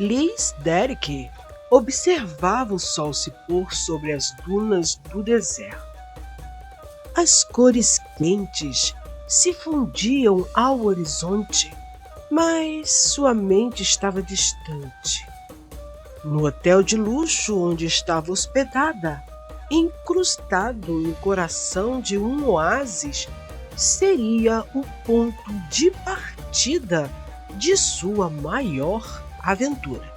Liz Derrick observava o sol se pôr sobre as dunas do deserto. As cores quentes se fundiam ao horizonte, mas sua mente estava distante. No hotel de luxo onde estava hospedada, incrustado no coração de um oásis, seria o ponto de partida de sua maior aventura.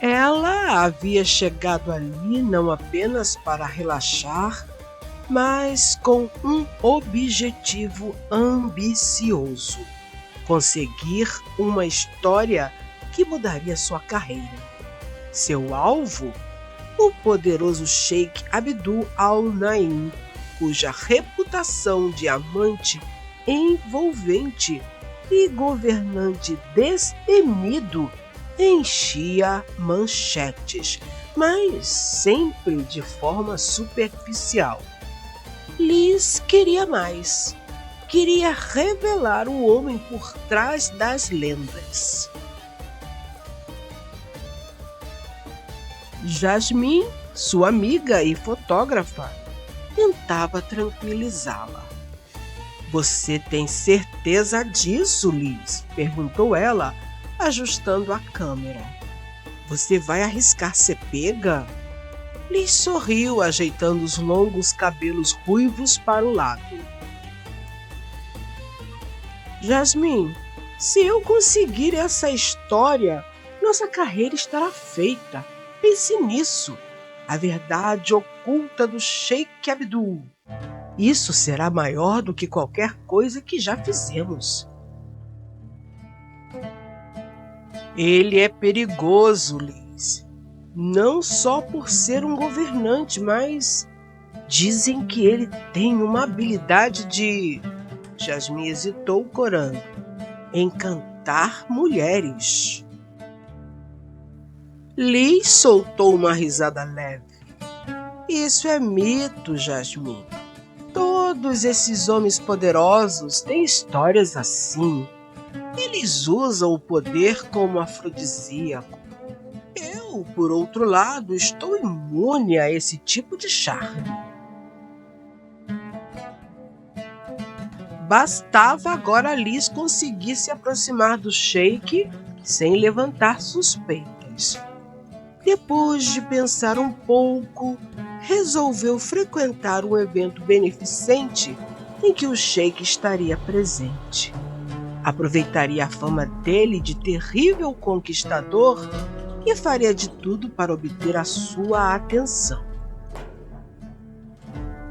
Ela havia chegado ali não apenas para relaxar, mas com um objetivo ambicioso: conseguir uma história que mudaria sua carreira. Seu alvo? O poderoso Sheikh Abdul Al-Naim, cuja reputação de amante envolvente e governante destemido enchia manchetes, mas sempre de forma superficial. Liz queria mais. Queria revelar o homem por trás das lendas. Jasmine, sua amiga e fotógrafa, tentava tranquilizá-la. "Você tem certeza disso, Liz?", perguntou ela, ajustando a câmera. "Você vai arriscar ser pega?" Liz sorriu, ajeitando os longos cabelos ruivos para o lado. "Jasmine, se eu conseguir essa história, nossa carreira estará feita. Pense nisso. A verdade oculta do Sheikh Abdul. Isso será maior do que qualquer coisa que já fizemos." "Ele é perigoso, Liz. Não só por ser um governante, mas dizem que ele tem uma habilidade de..." Jasmine hesitou, corando. "Encantar mulheres." Liz soltou uma risada leve. "Isso é mito, Jasmine. Todos esses homens poderosos têm histórias assim. Eles usam o poder como afrodisíaco. Eu, por outro lado, estou imune a esse tipo de charme." Bastava agora Liz conseguir se aproximar do Sheikh sem levantar suspeitas. Depois de pensar um pouco, resolveu frequentar um evento beneficente em que o Sheikh estaria presente. Aproveitaria a fama dele de terrível conquistador e faria de tudo para obter a sua atenção.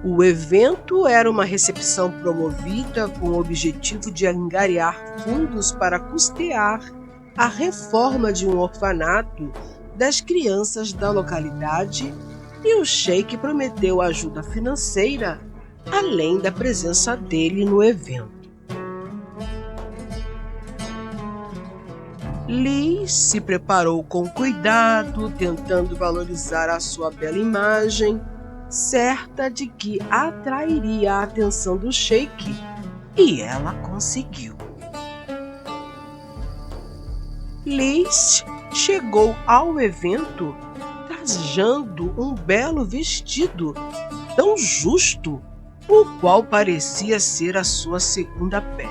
O evento era uma recepção promovida com o objetivo de angariar fundos para custear a reforma de um orfanato das crianças da localidade, e o Sheikh prometeu ajuda financeira, além da presença dele no evento. Liz se preparou com cuidado, tentando valorizar a sua bela imagem, certa de que atrairia a atenção do Sheikh, e ela conseguiu. Liz chegou ao evento trajando um belo vestido tão justo, o qual parecia ser a sua segunda pele.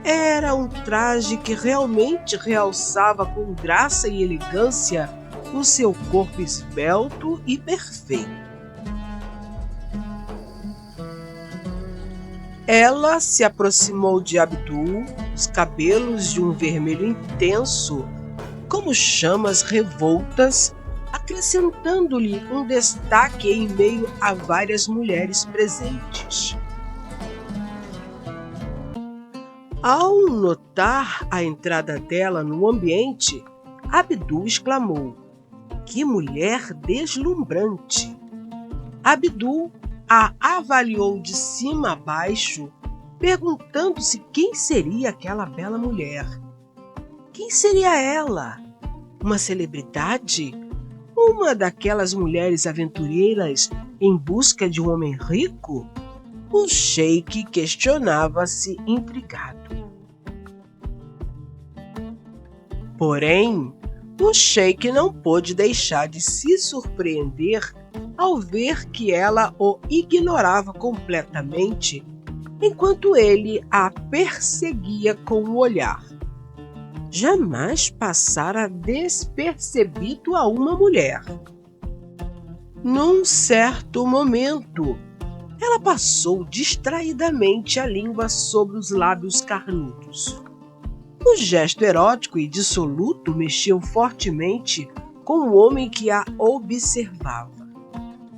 Era um traje que realmente realçava com graça e elegância o seu corpo esbelto e perfeito. Ela se aproximou de Abdul, os cabelos de um vermelho intenso, como chamas revoltas, acrescentando-lhe um destaque em meio a várias mulheres presentes. Ao notar a entrada dela no ambiente, Abdul exclamou: "Que mulher deslumbrante!" Abdul a avaliou de cima a baixo, perguntando-se quem seria aquela bela mulher. Quem seria ela? Uma celebridade? Uma daquelas mulheres aventureiras em busca de um homem rico? O Sheikh questionava-se intrigado. Porém, o sheik não pôde deixar de se surpreender ao ver que ela o ignorava completamente enquanto ele a perseguia com o olhar. Jamais passara despercebido a uma mulher. Num certo momento, ela passou distraidamente a língua sobre os lábios carnudos. O gesto erótico e dissoluto mexiam fortemente com o homem que a observava.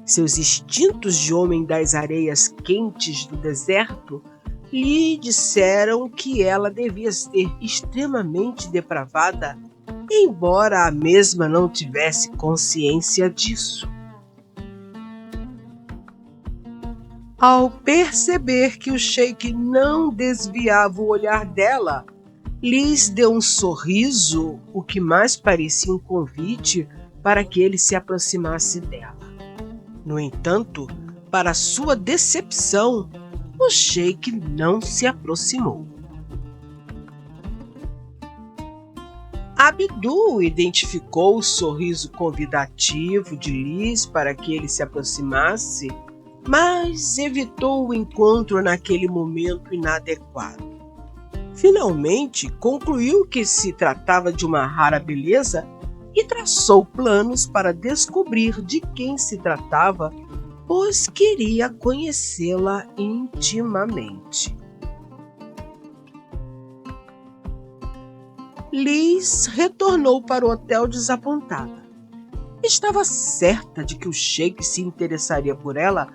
Seus instintos de homem das areias quentes do deserto lhe disseram que ela devia ser extremamente depravada, embora a mesma não tivesse consciência disso. Ao perceber que o sheik não desviava o olhar dela, Liz deu um sorriso, o que mais parecia um convite para que ele se aproximasse dela. No entanto, para sua decepção, o sheik não se aproximou. Abdul identificou o sorriso convidativo de Liz para que ele se aproximasse, mas evitou o encontro naquele momento inadequado. Finalmente, concluiu que se tratava de uma rara beleza e traçou planos para descobrir de quem se tratava, pois queria conhecê-la intimamente. Liz retornou para o hotel desapontada. Estava certa de que o sheik se interessaria por ela,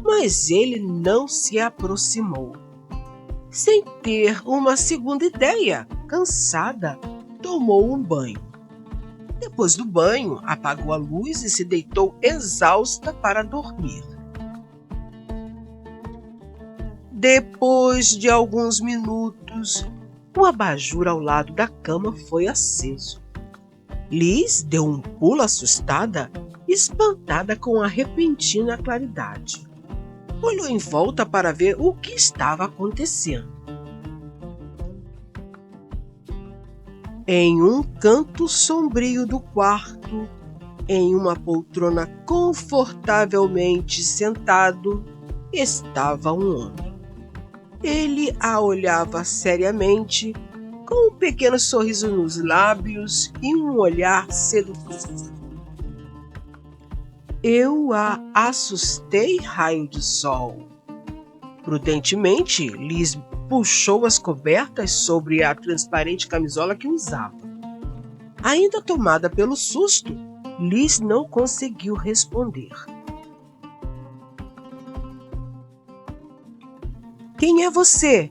mas ele não se aproximou. Sem ter uma segunda ideia, cansada, tomou um banho. Depois do banho, apagou a luz e se deitou exausta para dormir. Depois de alguns minutos, o abajur ao lado da cama foi aceso. Liz deu um pulo assustada, espantada com a repentina claridade. Olhou em volta para ver o que estava acontecendo. Em um canto sombrio do quarto, em uma poltrona confortavelmente sentado, estava um homem. Ele a olhava seriamente, com um pequeno sorriso nos lábios e um olhar sedutor. Eu a assustei, raio de sol. Prudentemente, Liz puxou as cobertas sobre a transparente camisola que usava. Ainda tomada pelo susto, Liz não conseguiu responder. Quem é você?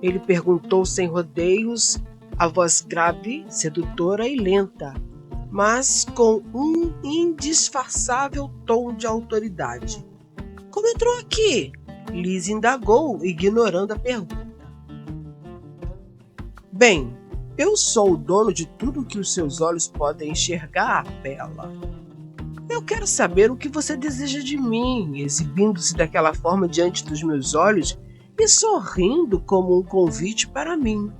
Ele perguntou sem rodeios, a voz grave, sedutora e lenta, mas com um indisfarçável tom de autoridade. Como entrou aqui? Liz indagou, ignorando a pergunta. Bem, eu sou o dono de tudo que os seus olhos podem enxergar, Bela. Eu quero saber o que você deseja de mim, exibindo-se daquela forma diante dos meus olhos e sorrindo como um convite para mim.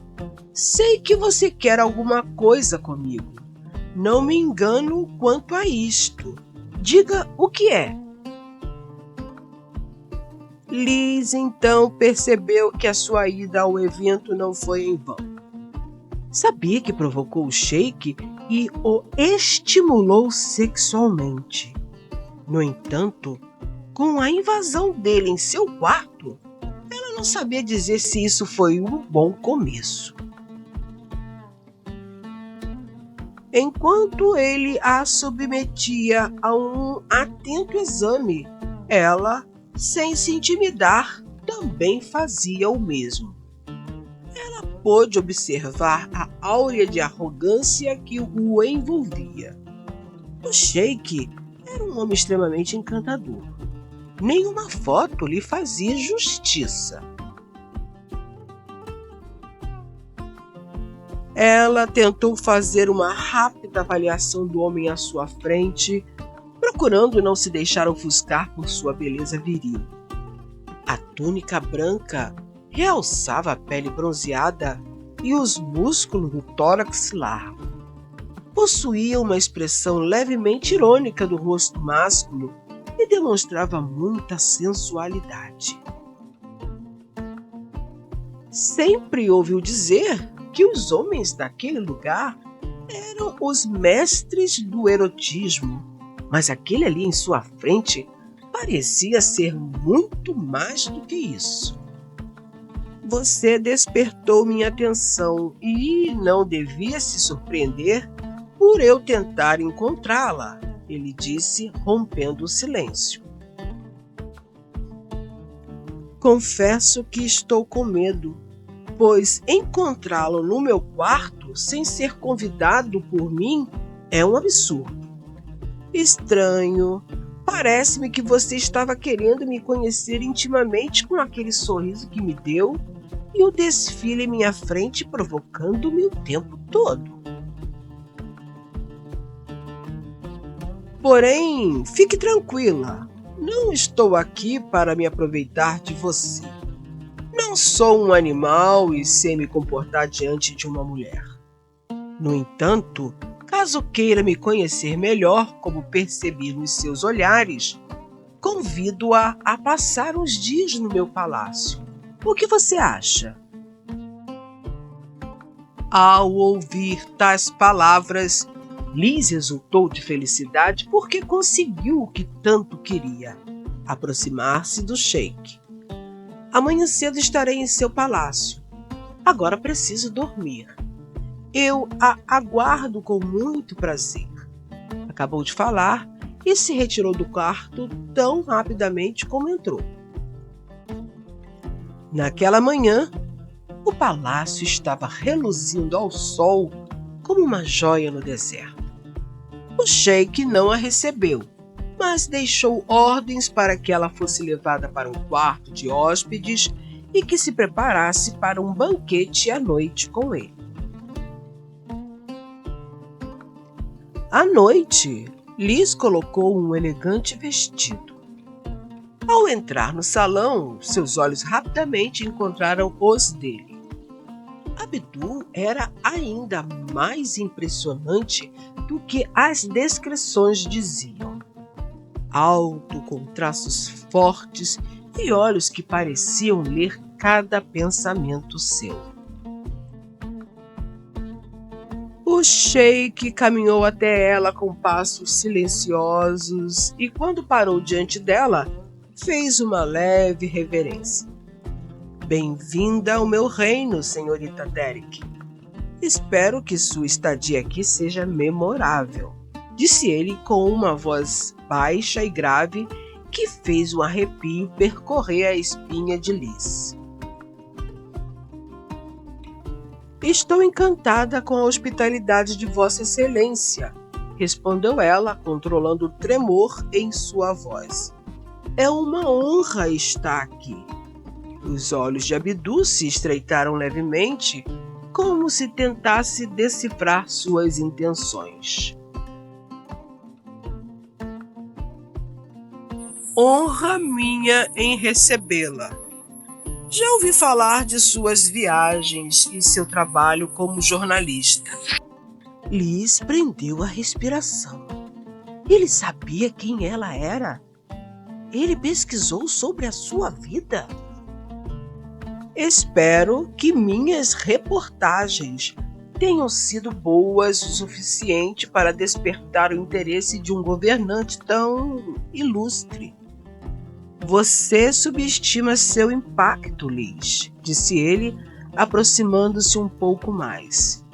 Sei que você quer alguma coisa comigo. Não me engano quanto a isto. Diga o que é. Liz então percebeu que a sua ida ao evento não foi em vão. Sabia que provocou o sheik e o estimulou sexualmente. No entanto, com a invasão dele em seu quarto, ela não sabia dizer se isso foi um bom começo. Enquanto ele a submetia a um atento exame, ela, sem se intimidar, também fazia o mesmo. Ela pôde observar a áurea de arrogância que o envolvia. O sheik era um homem extremamente encantador. Nenhuma foto lhe fazia justiça. Ela tentou fazer uma rápida avaliação do homem à sua frente, procurando não se deixar ofuscar por sua beleza viril. A túnica branca realçava a pele bronzeada e os músculos do tórax largo. Possuía uma expressão levemente irônica do rosto másculo e demonstrava muita sensualidade. Sempre ouviu dizer que os homens daquele lugar eram os mestres do erotismo, mas aquele ali em sua frente parecia ser muito mais do que isso. Você despertou minha atenção e não devia se surpreender por eu tentar encontrá-la, ele disse, rompendo o silêncio. Confesso que estou com medo, pois encontrá-lo no meu quarto sem ser convidado por mim é um absurdo. Estranho. Parece-me que você estava querendo me conhecer intimamente com aquele sorriso que me deu e o desfile em minha frente provocando-me o tempo todo. Porém, fique tranquila, não estou aqui para me aproveitar de você. Não sou um animal e sei me comportar diante de uma mulher. No entanto, caso queira me conhecer melhor, como percebi nos seus olhares, convido-a a passar uns dias no meu palácio. O que você acha? Ao ouvir tais palavras, Liz exultou de felicidade porque conseguiu o que tanto queria, aproximar-se do sheik. Amanhã cedo estarei em seu palácio. Agora preciso dormir. Eu a aguardo com muito prazer. Acabou de falar e se retirou do quarto tão rapidamente como entrou. Naquela manhã, o palácio estava reluzindo ao sol como uma joia no deserto. O sheik não a recebeu, mas deixou ordens para que ela fosse levada para um quarto de hóspedes e que se preparasse para um banquete à noite com ele. À noite, Liz colocou um elegante vestido. Ao entrar no salão, seus olhos rapidamente encontraram os dele. Abdul era ainda mais impressionante do que as descrições diziam. Alto, com traços fortes e olhos que pareciam ler cada pensamento seu. O sheik caminhou até ela com passos silenciosos e, quando parou diante dela, fez uma leve reverência. Bem-vinda ao meu reino, senhorita Derek. Espero que sua estadia aqui seja memorável, disse ele com uma voz baixa e grave que fez um arrepio percorrer a espinha de Liz. Estou encantada com a hospitalidade de Vossa Excelência, respondeu ela, controlando o tremor em sua voz. É uma honra estar aqui. Os olhos de Abdul se estreitaram levemente, como se tentasse decifrar suas intenções. Honra minha em recebê-la. Já ouvi falar de suas viagens e seu trabalho como jornalista. Liz prendeu a respiração. Ele sabia quem ela era? Ele pesquisou sobre a sua vida? Espero que minhas reportagens tenham sido boas o suficiente para despertar o interesse de um governante tão ilustre. Você subestima seu impacto, Liz, disse ele, aproximando-se um pouco mais.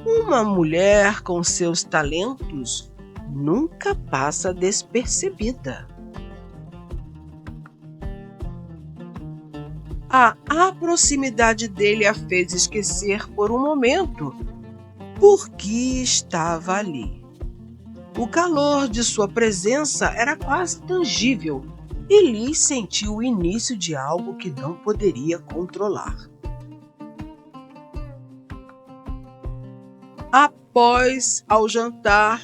Uma mulher com seus talentos nunca passa despercebida. A proximidade dele a fez esquecer por um momento por que estava ali. O calor de sua presença era quase tangível e Liz sentiu o início de algo que não poderia controlar. Após, ao jantar,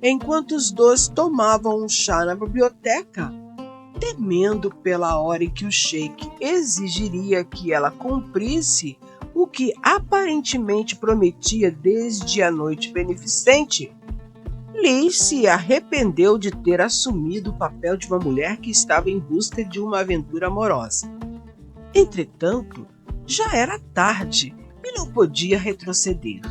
enquanto os dois tomavam um chá na biblioteca, temendo pela hora em que o sheik exigiria que ela cumprisse o que aparentemente prometia desde a noite beneficente, Liz se arrependeu de ter assumido o papel de uma mulher que estava em busca de uma aventura amorosa. Entretanto, já era tarde e não podia retroceder.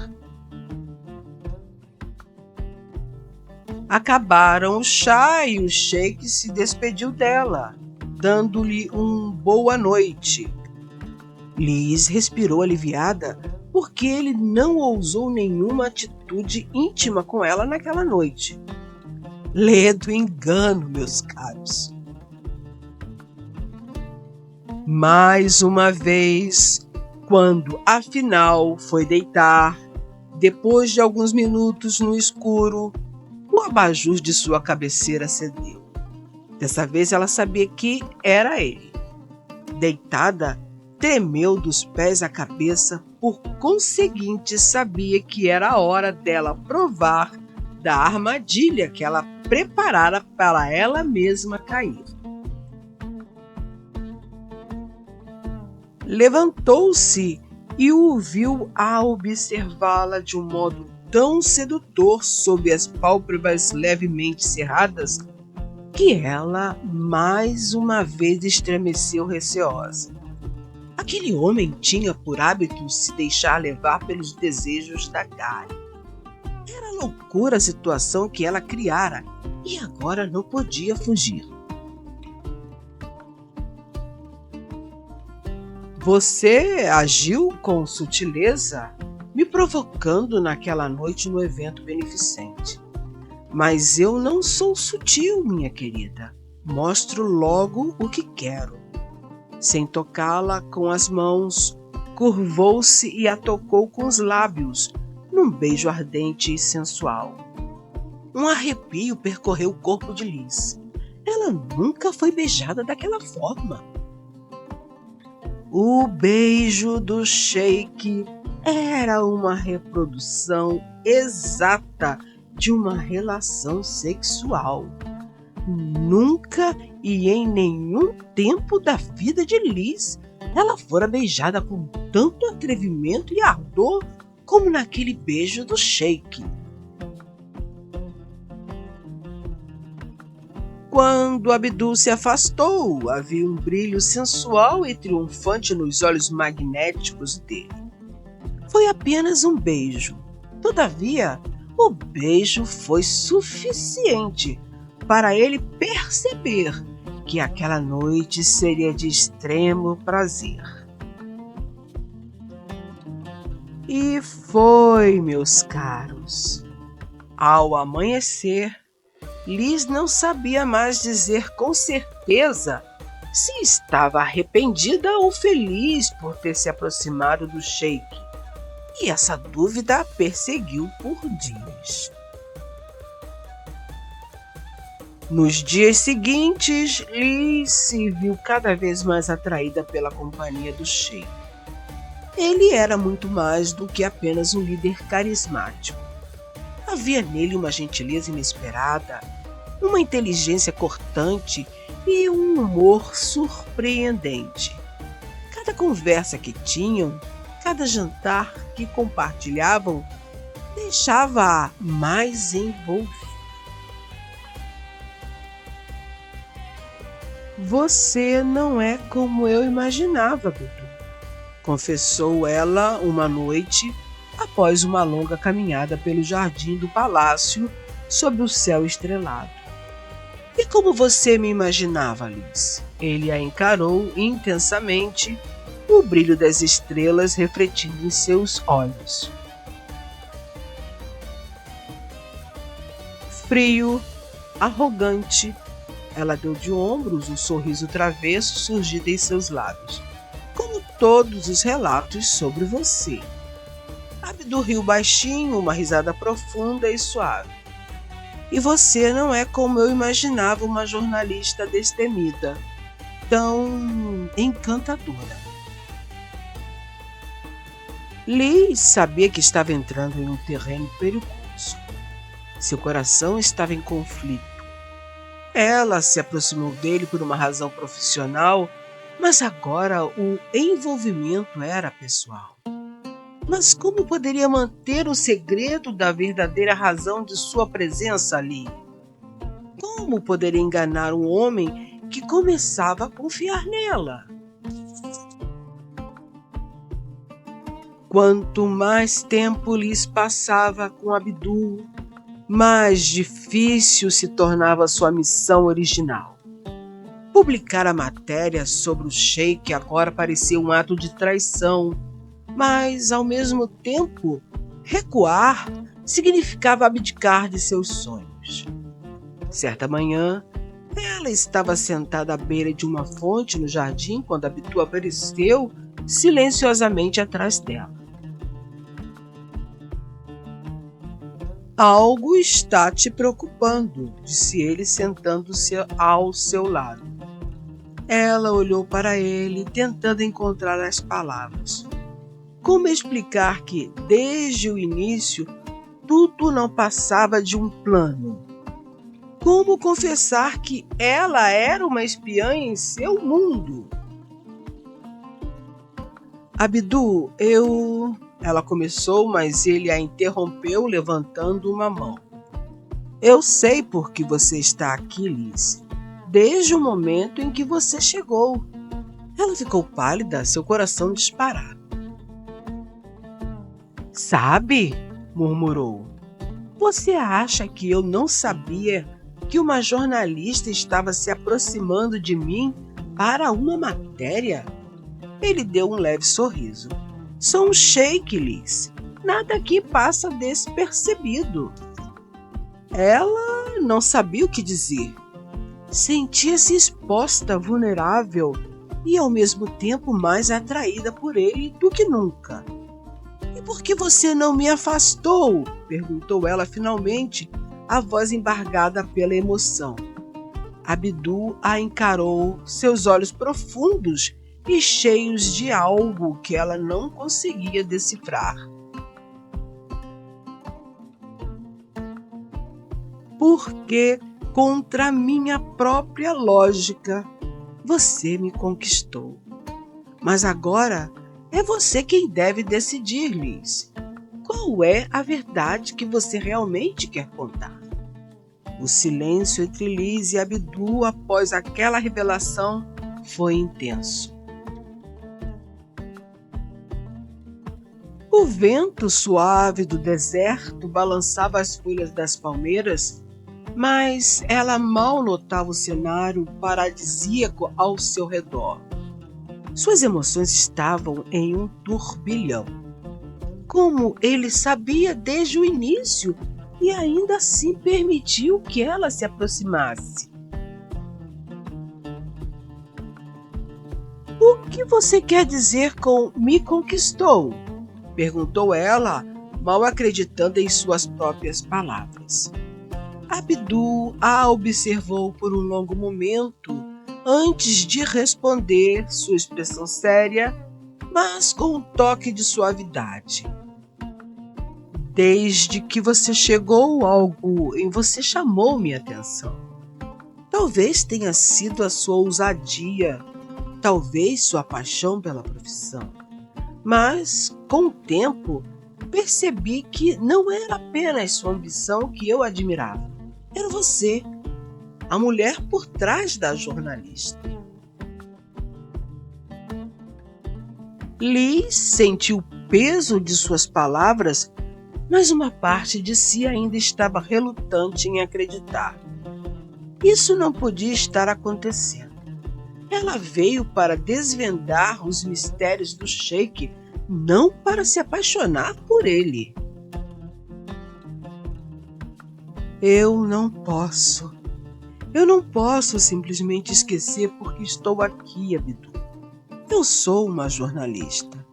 Acabaram o chá e o Sheik se despediu dela, dando-lhe boa noite. Liz respirou aliviada porque ele não ousou nenhuma atitude íntima com ela naquela noite. Ledo engano, meus caros. Mais uma vez, quando afinal foi deitar, depois de alguns minutos no escuro, o abajur de sua cabeceira cedeu. Dessa vez ela sabia que era ele. Deitada, tremeu dos pés à cabeça, por conseguinte sabia que era a hora dela provar da armadilha que ela preparara para ela mesma cair. Levantou-se e o viu a observá-la de um modo tão sedutor sob as pálpebras levemente cerradas que ela mais uma vez estremeceu receosa. Aquele homem tinha por hábito se deixar levar pelos desejos da carne. Era loucura a situação que ela criara e agora não podia fugir. Você agiu com sutileza, me provocando naquela noite no evento beneficente. Mas eu não sou sutil, minha querida. Mostro logo o que quero. Sem tocá-la com as mãos, curvou-se e a tocou com os lábios, num beijo ardente e sensual. Um arrepio percorreu o corpo de Liz. Ela nunca foi beijada daquela forma. O beijo do Sheik era uma reprodução exata de uma relação sexual. Nunca e em nenhum tempo da vida de Liz ela fora beijada com tanto atrevimento e ardor como naquele beijo do Sheik. Quando Abdul se afastou, havia um brilho sensual e triunfante nos olhos magnéticos dele. Foi apenas um beijo. Todavia, o beijo foi suficiente para ele perceber que aquela noite seria de extremo prazer. E foi, meus caros. Ao amanhecer, Liz não sabia mais dizer com certeza se estava arrependida ou feliz por ter se aproximado do Sheik, e essa dúvida a perseguiu por dias. Nos dias seguintes, Liz se viu cada vez mais atraída pela companhia do Sheik. Ele era muito mais do que apenas um líder carismático. Havia nele uma gentileza inesperada, uma inteligência cortante e um humor surpreendente. Cada conversa que tinham, cada jantar que compartilhavam, deixava-a mais envolvida. Você não é como eu imaginava, Dudu, confessou ela uma noite após uma longa caminhada pelo jardim do palácio sob o céu estrelado. E como você me imaginava, Liz? Ele a encarou intensamente, o brilho das estrelas refletindo em seus olhos. Frio, arrogante, ela deu de ombros, um sorriso travesso surgido em seus lábios. Como todos os relatos sobre você. Abdul riu baixinho, uma risada profunda e suave. E você não é como eu imaginava uma jornalista destemida, tão encantadora. Liz sabia que estava entrando em um terreno perigoso. Seu coração estava em conflito. Ela se aproximou dele por uma razão profissional, mas agora o envolvimento era pessoal. Mas como poderia manter o segredo da verdadeira razão de sua presença ali? Como poderia enganar um homem que começava a confiar nela? Quanto mais tempo lhes passava com Abdul, mais difícil se tornava sua missão original. Publicar a matéria sobre o sheik agora parecia um ato de traição, mas, ao mesmo tempo, recuar significava abdicar de seus sonhos. Certa manhã, ela estava sentada à beira de uma fonte no jardim quando Abdul apareceu silenciosamente atrás dela. Algo está te preocupando, disse ele, sentando-se ao seu lado. Ela olhou para ele, tentando encontrar as palavras. Como explicar que, desde o início, tudo não passava de um plano? Como confessar que ela era uma espiã em seu mundo? Abdul, Ela começou, mas ele a interrompeu levantando uma mão. Eu sei por que você está aqui, Liz. Desde o momento em que você chegou. Ela ficou pálida, seu coração disparado. Sabe? Murmurou. Você acha que eu não sabia que uma jornalista estava se aproximando de mim para uma matéria? Ele deu um leve sorriso. Sou um sheik, Liz. Nada aqui passa despercebido. Ela não sabia o que dizer. Sentia-se exposta, vulnerável e ao mesmo tempo mais atraída por ele do que nunca. E por que você não me afastou? Perguntou ela finalmente, a voz embargada pela emoção. Abdul a encarou, seus olhos profundos e cheios de algo que ela não conseguia decifrar. Porque, contra minha própria lógica, você me conquistou. Mas agora é você quem deve decidir, Liz. Qual é a verdade que você realmente quer contar? O silêncio entre Liz e Abdul após aquela revelação foi intenso. O vento suave do deserto balançava as folhas das palmeiras, mas ela mal notava o cenário paradisíaco ao seu redor. Suas emoções estavam em um turbilhão. Como ele sabia desde o início e ainda assim permitiu que ela se aproximasse. O que você quer dizer com me conquistou? Perguntou ela, mal acreditando em suas próprias palavras. Abdul a observou por um longo momento antes de responder, sua expressão séria, mas com um toque de suavidade. Desde que você chegou, algo em você chamou minha atenção. Talvez tenha sido a sua ousadia, talvez sua paixão pela profissão. Mas, com o tempo, percebi que não era apenas sua ambição que eu admirava. Era você, a mulher por trás da jornalista. Liz sentiu o peso de suas palavras, mas uma parte de si ainda estava relutante em acreditar. Isso não podia estar acontecendo. Ela veio para desvendar os mistérios do sheik, não para se apaixonar por ele. Eu não posso simplesmente esquecer porque estou aqui, Abdul. Eu sou uma jornalista.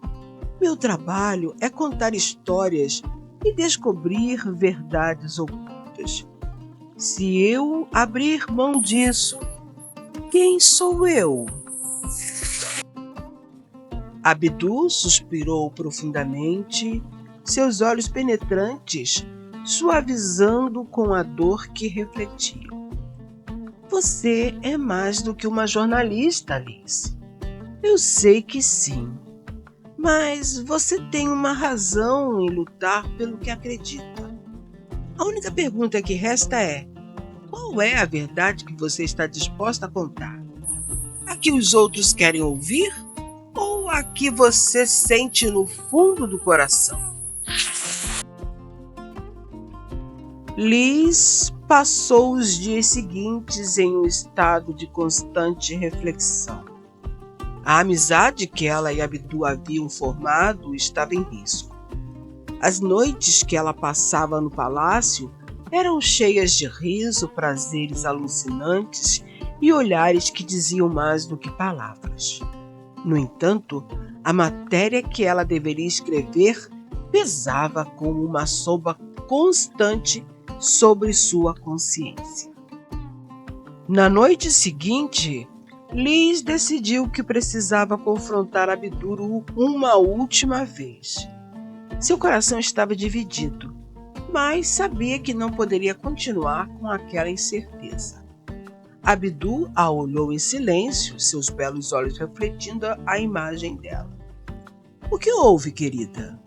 Meu trabalho é contar histórias e descobrir verdades ocultas. Se eu abrir mão disso, quem sou eu? Abdul suspirou profundamente, seus olhos penetrantes suavizando com a dor que refletiam. Você é mais do que uma jornalista, Liz. Eu sei que sim. Mas você tem uma razão em lutar pelo que acredita. A única pergunta que resta é: qual é a verdade que você está disposta a contar? A que os outros querem ouvir ou a que você sente no fundo do coração? Liz passou os dias seguintes em um estado de constante reflexão. A amizade que ela e Abdu haviam formado estava em risco. As noites que ela passava no palácio eram cheias de riso, prazeres alucinantes e olhares que diziam mais do que palavras. No entanto, a matéria que ela deveria escrever pesava como uma sombra constante sobre sua consciência. Na noite seguinte, Liz decidiu que precisava confrontar Abdul uma última vez. Seu coração estava dividido, mas sabia que não poderia continuar com aquela incerteza. Abdul a olhou em silêncio, seus belos olhos refletindo a imagem dela. O que houve, querida?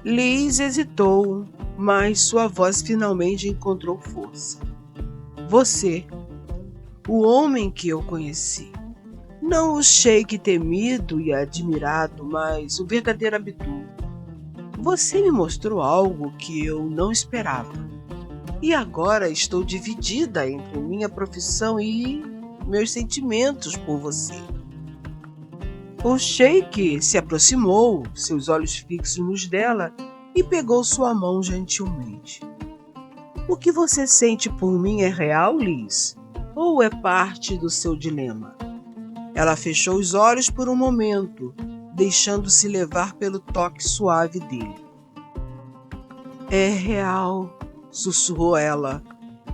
Liz hesitou, mas sua voz finalmente encontrou força. Você, o homem que eu conheci. Não o sheik temido e admirado, mas o verdadeiro Abdul. Você me mostrou algo que eu não esperava. E agora estou dividida entre minha profissão e meus sentimentos por você. O sheik se aproximou, seus olhos fixos nos dela, e pegou sua mão gentilmente. O que você sente por mim é real, Liz? Ou é parte do seu dilema? Ela fechou os olhos por um momento, deixando-se levar pelo toque suave dele. É real, sussurrou ela.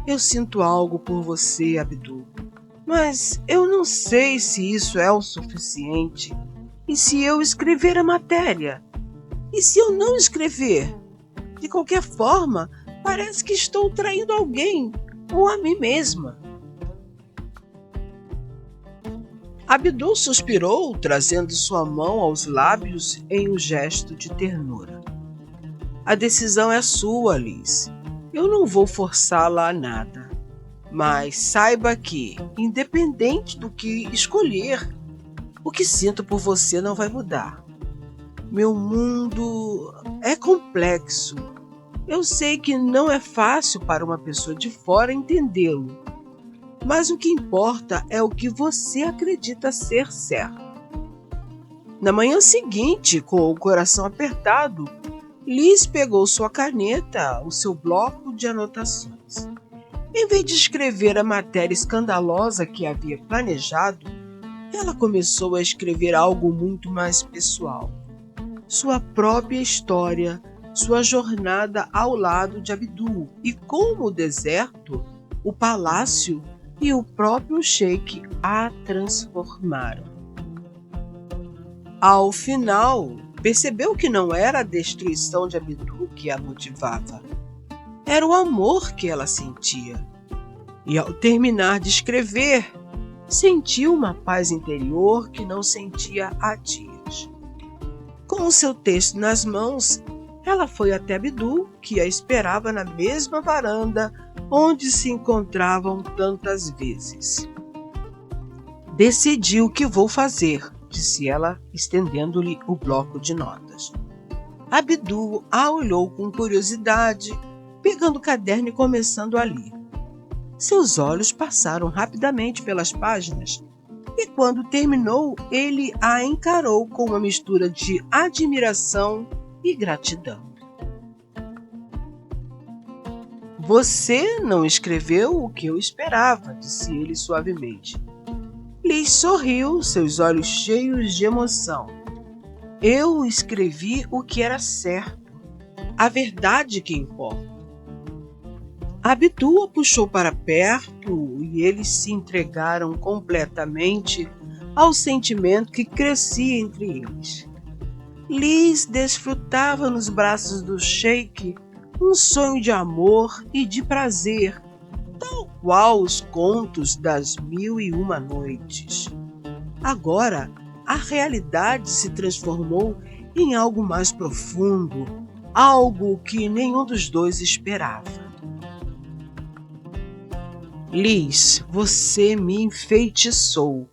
Eu sinto algo por você, Abdul. Mas eu não sei se isso é o suficiente. E se eu escrever a matéria? E se eu não escrever? De qualquer forma, parece que estou traindo alguém, ou a mim mesma. Abdul suspirou, trazendo sua mão aos lábios em um gesto de ternura. A decisão é sua, Liz. Eu não vou forçá-la a nada. Mas saiba que, independente do que escolher, o que sinto por você não vai mudar. Meu mundo é complexo. Eu sei que não é fácil para uma pessoa de fora entendê-lo. Mas o que importa é o que você acredita ser certo. Na manhã seguinte, com o coração apertado, Liz pegou sua caneta, o seu bloco de anotações. Em vez de escrever a matéria escandalosa que havia planejado, ela começou a escrever algo muito mais pessoal. Sua própria história, sua jornada ao lado de Abdul e como o deserto, o palácio e o próprio sheik a transformaram. Ao final, percebeu que não era a destruição de Abdul que a motivava. Era o amor que ela sentia. E ao terminar de escrever, sentiu uma paz interior que não sentia há dias. Com o seu texto nas mãos, ela foi até Abdul, que a esperava na mesma varanda onde se encontravam tantas vezes. Decidi o que vou fazer, disse ela, estendendo-lhe o bloco de notas. Abdul a olhou com curiosidade, pegando o caderno e começando a ler. Seus olhos passaram rapidamente pelas páginas e, quando terminou, ele a encarou com uma mistura de admiração e gratidão. Você não escreveu o que eu esperava, disse ele suavemente. Liz sorriu, seus olhos cheios de emoção. Eu escrevi o que era certo, a verdade que importa. Abdul a puxou para perto e eles se entregaram completamente ao sentimento que crescia entre eles. Liz desfrutava nos braços do sheik um sonho de amor e de prazer, tal qual os contos das 1001 noites. Agora, a realidade se transformou em algo mais profundo, algo que nenhum dos dois esperava. Liz, você me enfeitiçou.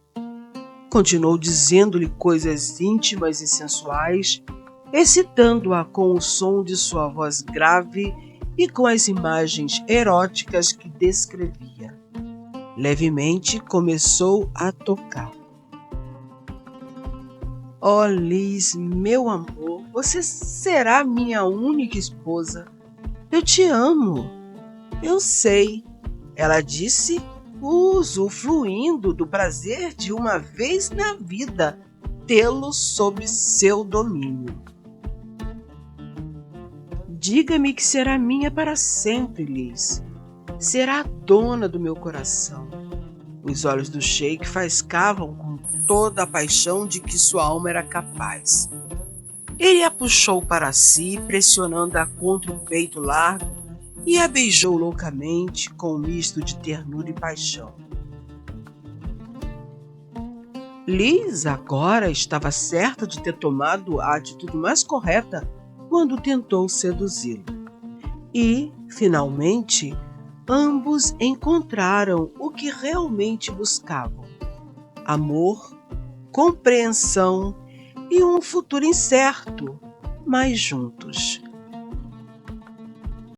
Continuou dizendo-lhe coisas íntimas e sensuais, excitando-a com o som de sua voz grave e com as imagens eróticas que descrevia. Levemente começou a tocar. Oh, Liz, meu amor, você será minha única esposa. Eu te amo. Eu sei, ela disse, usufruindo do prazer de uma vez na vida tê-lo sob seu domínio. Diga-me que será minha para sempre, Liz. Será a dona do meu coração. Os olhos do sheik faiscavam com toda a paixão de que sua alma era capaz. Ele a puxou para si, pressionando-a contra o peito largo, e a beijou loucamente, com um misto de ternura e paixão. Liz agora estava certa de ter tomado a atitude mais correta quando tentou seduzi-lo. E, finalmente, ambos encontraram o que realmente buscavam: amor, compreensão e um futuro incerto, mas juntos.